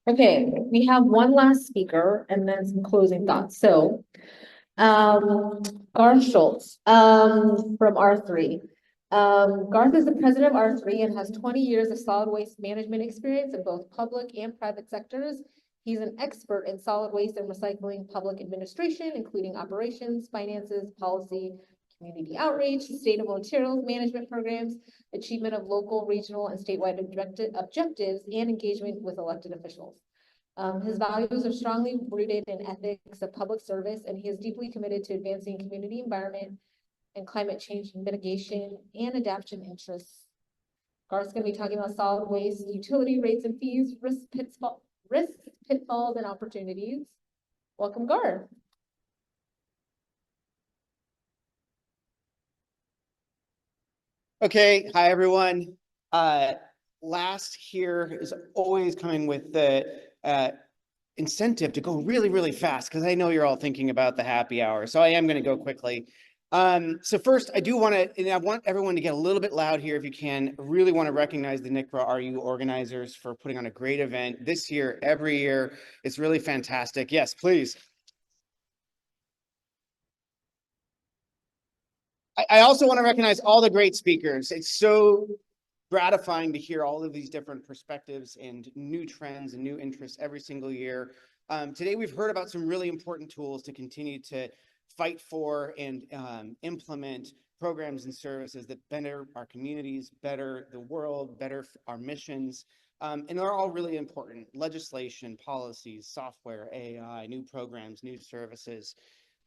Okay, we have one last speaker and then some closing thoughts. So, Garth Schultz, from R3. Garth is the president of R3 and has 20 years of solid waste management experience in both public and private sectors. He's an expert in solid waste and recycling public administration, including operations, finances, policy, community outreach, sustainable materials management programs, achievement of local, regional, and statewide objectives, and engagement with elected officials. His values are strongly rooted in ethics of public service, and he is deeply committed to advancing community environment and climate change mitigation and adaptation interests. Garth's going to be talking about solid waste, utility rates and fees, risks, pitfalls, and opportunities. Welcome, Garth. Okay, hi everyone. Last here is always coming with the incentive to go really, really fast because I know you're all thinking about the happy hour. So I am going to go quickly. So first, I do want to, and I want everyone to get a little bit loud here if you can. I really want to recognize the NCRA RU organizers for putting on a great event this year, every year. It's really fantastic. Yes, please. I also want to recognize all the great speakers. It's so gratifying to hear all of these different perspectives and new trends and new interests every single year. Today, we've heard about some really important tools to continue to fight for and implement programs and services that better our communities, better the world, better our missions. And they're all really important. Legislation, policies, software, AI, new programs, new services.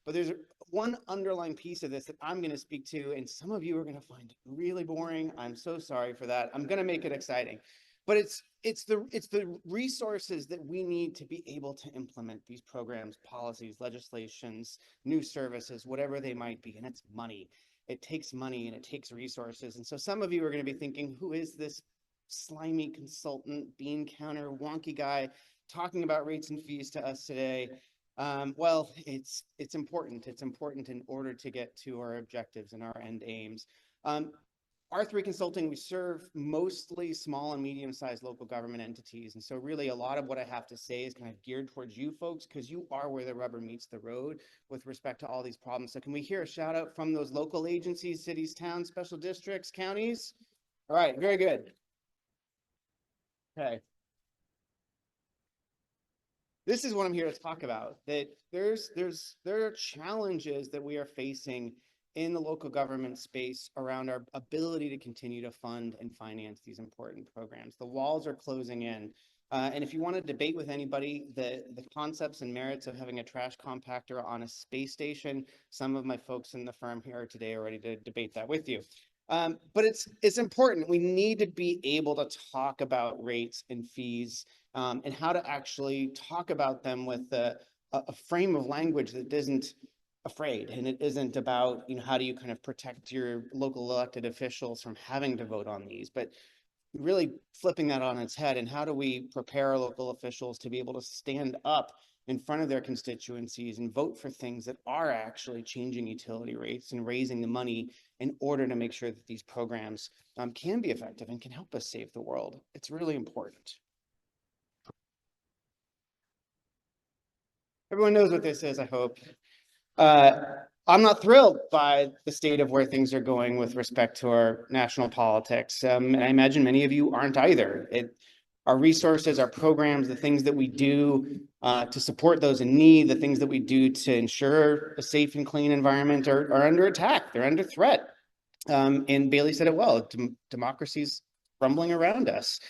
But there's one underlying piece of this that I'm going to speak to, and some of you are going to find really boring. I'm so sorry for that. I'm going to make it exciting. But it's the resources that we need to be able to implement these programs, policies, legislations, new services, whatever they might be. And it's money. It takes money and it takes resources. And so some of you are going to be thinking, who is this slimy consultant, bean counter, wonky guy talking about rates and fees to us today? Well, it's important. It's important in order to get to our objectives and our end aims. R3 Consulting, we serve mostly small and medium-sized local government entities. And so really a lot of what I have to say is kind of geared towards you folks because you are where the rubber meets the road with respect to all these problems. So can we hear a shout out from those local agencies, cities, towns, special districts, counties? All right, very good. Okay. This is what I'm here to talk about, that there are challenges that we are facing in the local government space around our ability to continue to fund and finance these important programs. The walls are closing in. And if you want to debate with anybody the concepts and merits of having a trash compactor on a space station, some of my folks in the firm here today are ready to debate that with you. But it's important. We need to be able to talk about rates and fees and how to actually talk about them with a frame of language that isn't afraid, and it isn't about, how do you kind of protect your local elected officials from having to vote on these, but really flipping that on its head. And how do we prepare our local officials to be able to stand up in front of their constituencies and vote for things that are actually changing utility rates and raising the money in order to make sure that these programs can be effective and can help us save the world. It's really important. Everyone knows what this is, I hope. I'm not thrilled by the state of where things are going with respect to our national politics. And I imagine many of you aren't either. Our resources, our programs, the things that we do to support those in need, the things that we do to ensure a safe and clean environment are under attack. They're under threat. And Bailey said it well, democracy's crumbling around us.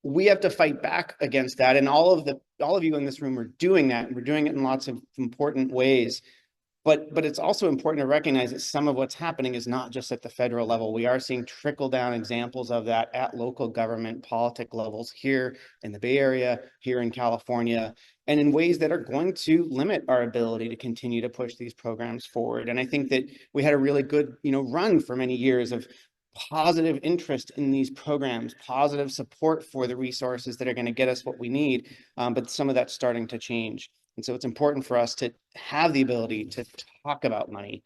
We have to fight back against that. And all of you in this room are doing that. And we're doing it in lots of important ways. But it's also important to recognize that some of what's happening is not just at the federal level. We are seeing trickle-down examples of that at local government politic levels here in the Bay Area, here in California, and in ways that are going to limit our ability to continue to push these programs forward. And I think that we had a really good, run for many years of positive interest in these programs, positive support for the resources that are going to get us what we need, but some of that's starting to change. And so it's important for us to have the ability to talk about money.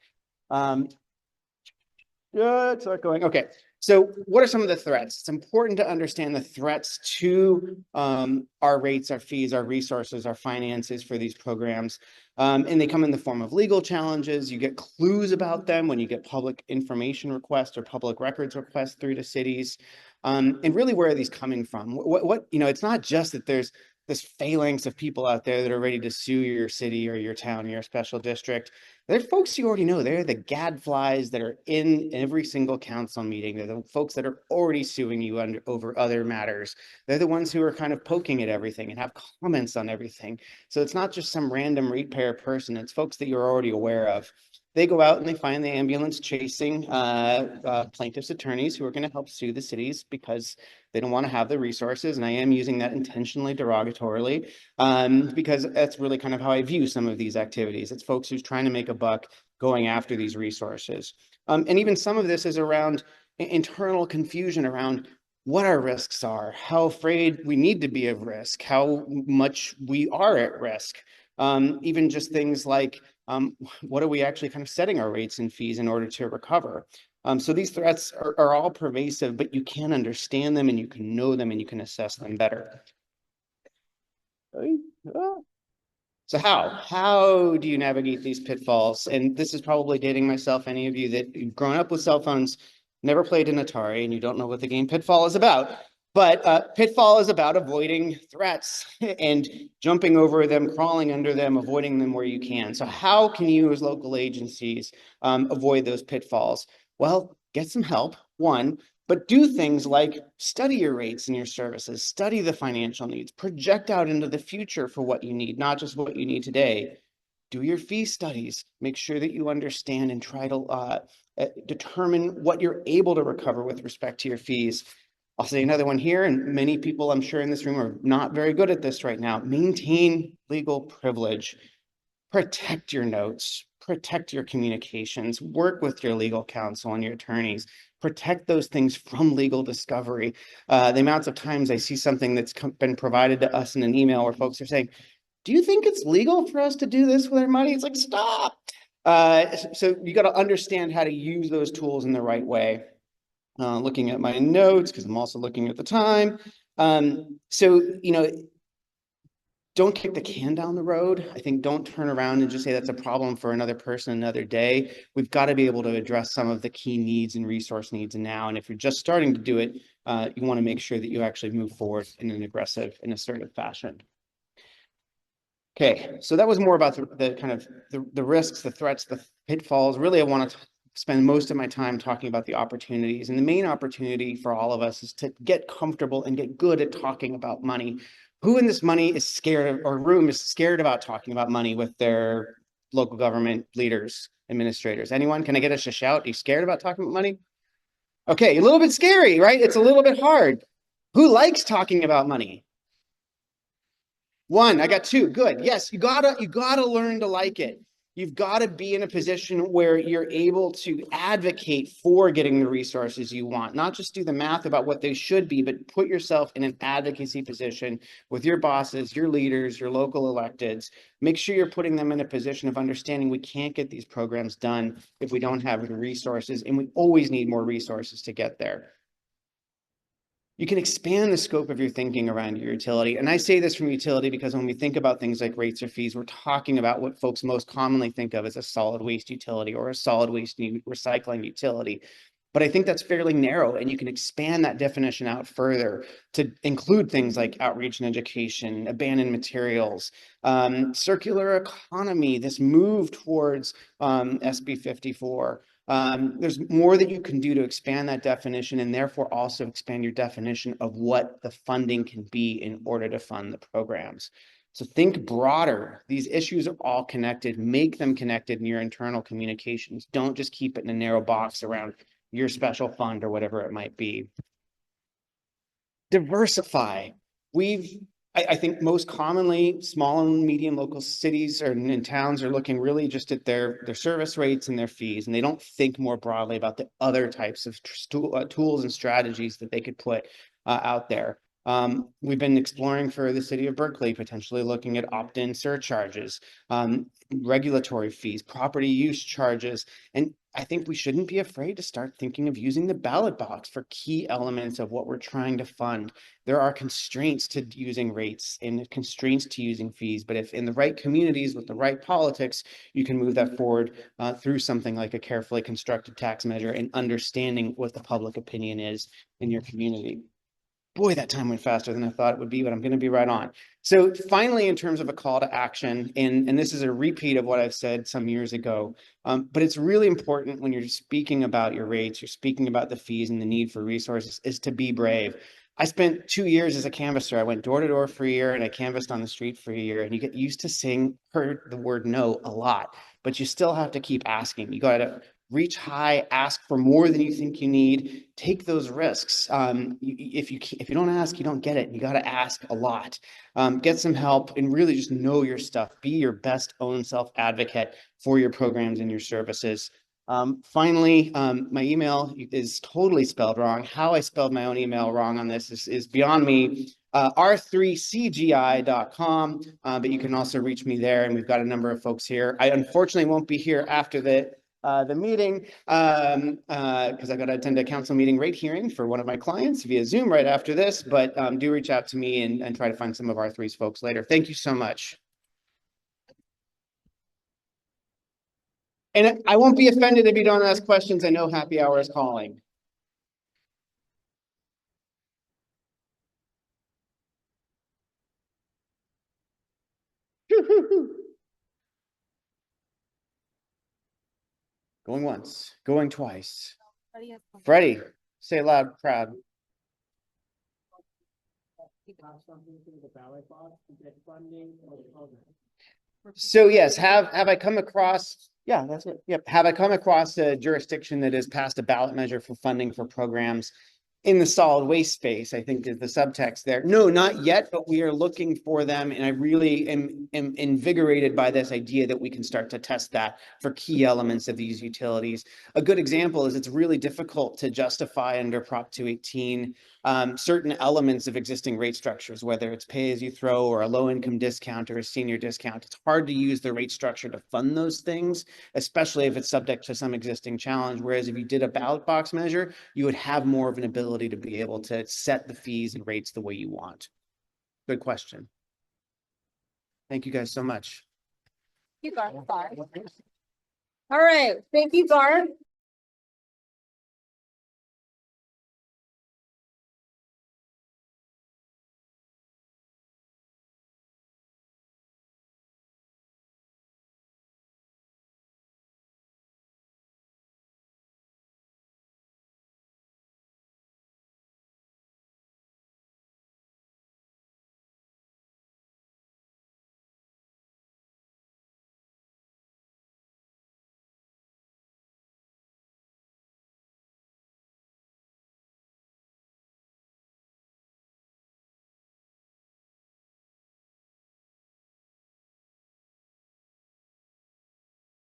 Good, start going. Okay, so what are some of the threats? It's important to understand the threats to our rates, our fees, our resources, our finances for these programs. And they come in the form of legal challenges. You get clues about them when you get public information requests or public records requests through the cities. And really, where are these coming from? What, it's not just that there's this phalanx of people out there that are ready to sue your city or your town or your special district. They're folks you already know. They're the gadflies that are in every single council meeting. They're the folks that are already suing you over other matters. They're the ones who are kind of poking at everything and have comments on everything. So it's not just some random ratepayer person. It's folks that you're already aware of. They go out and they find the ambulance chasing plaintiffs' attorneys who are going to help sue the cities because they don't want to have the resources. And I am using that intentionally derogatorily because that's really kind of how I view some of these activities. It's folks who's trying to make a buck going after these resources. And even some of this is around internal confusion around what our risks are, how afraid we need to be of risk, how much we are at risk. Even just things like, what are we actually kind of setting our rates and fees in order to recover? So these threats are all pervasive, but you can understand them and you can know them and you can assess them better. So how do you navigate these pitfalls? And this is probably dating myself. Any of you that have grown up with cell phones, never played an Atari, and you don't know what the game Pitfall is about. But Pitfall is about avoiding threats and jumping over them, crawling under them, avoiding them where you can. So how can you as local agencies avoid those pitfalls? Well, get some help, one, but do things like study your rates and your services, study the financial needs, project out into the future for what you need, not just what you need today. Do your fee studies, make sure that you understand and try to determine what you're able to recover with respect to your fees. I'll say another one here, and many people I'm sure in this room are not very good at this right now. Maintain legal privilege. Protect your notes, protect your communications, work with your legal counsel and your attorneys, protect those things from legal discovery. The amounts of times I see something that's been provided to us in an email where folks are saying, do you think it's legal for us to do this with our money? It's like, stop. So you got to understand how to use those tools in the right way. Looking at my notes, because I'm also looking at the time. Don't kick the can down the road. I think don't turn around and just say that's a problem for another person another day. We've got to be able to address some of the key needs and resource needs now. And if you're just starting to do it, you want to make sure that you actually move forward in an aggressive and assertive fashion. Okay, so that was more about the kind of the risks, the threats, the pitfalls. Really, I want to spend most of my time talking about the opportunities. And the main opportunity for all of us is to get comfortable and get good at talking about money. Who in this room is scared about talking about money with their local government leaders, administrators? Anyone? Can I get us a shout? Are you scared about talking about money? Okay, a little bit scary, right? It's a little bit hard. Who likes talking about money? One, I got two. Good. Yes, you gotta learn to like it. You've got to be in a position where you're able to advocate for getting the resources you want, not just do the math about what they should be, but put yourself in an advocacy position with your bosses, your leaders, your local electeds. Make sure you're putting them in a position of understanding we can't get these programs done if we don't have the resources, and we always need more resources to get there. You can expand the scope of your thinking around your utility. And I say this from utility because when we think about things like rates or fees, we're talking about what folks most commonly think of as a solid waste utility or a solid waste recycling utility. But I think that's fairly narrow, and you can expand that definition out further to include things like outreach and education, abandoned materials, circular economy, this move towards SB 54. There's more that you can do to expand that definition and therefore also expand your definition of what the funding can be in order to fund the programs. So think broader. These issues are all connected. Make them connected in your internal communications. Don't just keep it in a narrow box around your special fund or whatever it might be. Diversify. I think most commonly, small and medium local cities and towns are looking really just at their service rates and their fees, and they don't think more broadly about the other types of tools and strategies that they could put out there. We've been exploring for the city of Berkeley, potentially looking at opt-in surcharges, regulatory fees, property use charges. And I think we shouldn't be afraid to start thinking of using the ballot box for key elements of what we're trying to fund. There are constraints to using rates and constraints to using fees, but if in the right communities with the right politics, you can move that forward through something like a carefully constructed tax measure and understanding what the public opinion is in your community. Boy, that time went faster than I thought it would be, but I'm going to be right on. So finally, in terms of a call to action, and this is a repeat of what I've said some years ago, but it's really important when you're speaking about your rates, you're speaking about the fees and the need for resources, is to be brave. I spent 2 years as a canvasser. I went door to door for a year and I canvassed on the street for a year, and you get used to heard the word no a lot, but you still have to keep asking. You got to reach high, ask for more than you think you need, take those risks. If you don't ask, you don't get it. You got to ask a lot. Get some help and really just know your stuff. Be your best own self advocate for your programs and your services. Finally, my email is totally spelled wrong. How I spelled my own email wrong on this is beyond me. R3CGI.com, but you can also reach me there, and we've got a number of folks here. I unfortunately won't be here after the meeting because I got to attend a council meeting rate hearing for one of my clients via Zoom right after this, but do reach out to me and try to find some of R3's folks later. Thank you so much. And I won't be offended if you don't ask questions. I know happy hour is calling. Going once, going twice. Freddie, say it loud, proud. So yes, have I come across, yeah, that's it. Yep. Have I come across a jurisdiction that has passed a ballot measure for funding for programs in the solid waste space? I think is the subtext there. No, not yet, but we are looking for them. And I really am invigorated by this idea that we can start to test that for key elements of these utilities. A good example is it's really difficult to justify under Prop 218 certain elements of existing rate structures, whether it's pay as you throw or a low income discount or a senior discount. It's hard to use the rate structure to fund those things, especially if it's subject to some existing challenge. Whereas if you did a ballot box measure, you would have more of an ability to be able to set the fees and rates the way you want. Good question. Thank you guys so much. All right, thank you, Garth.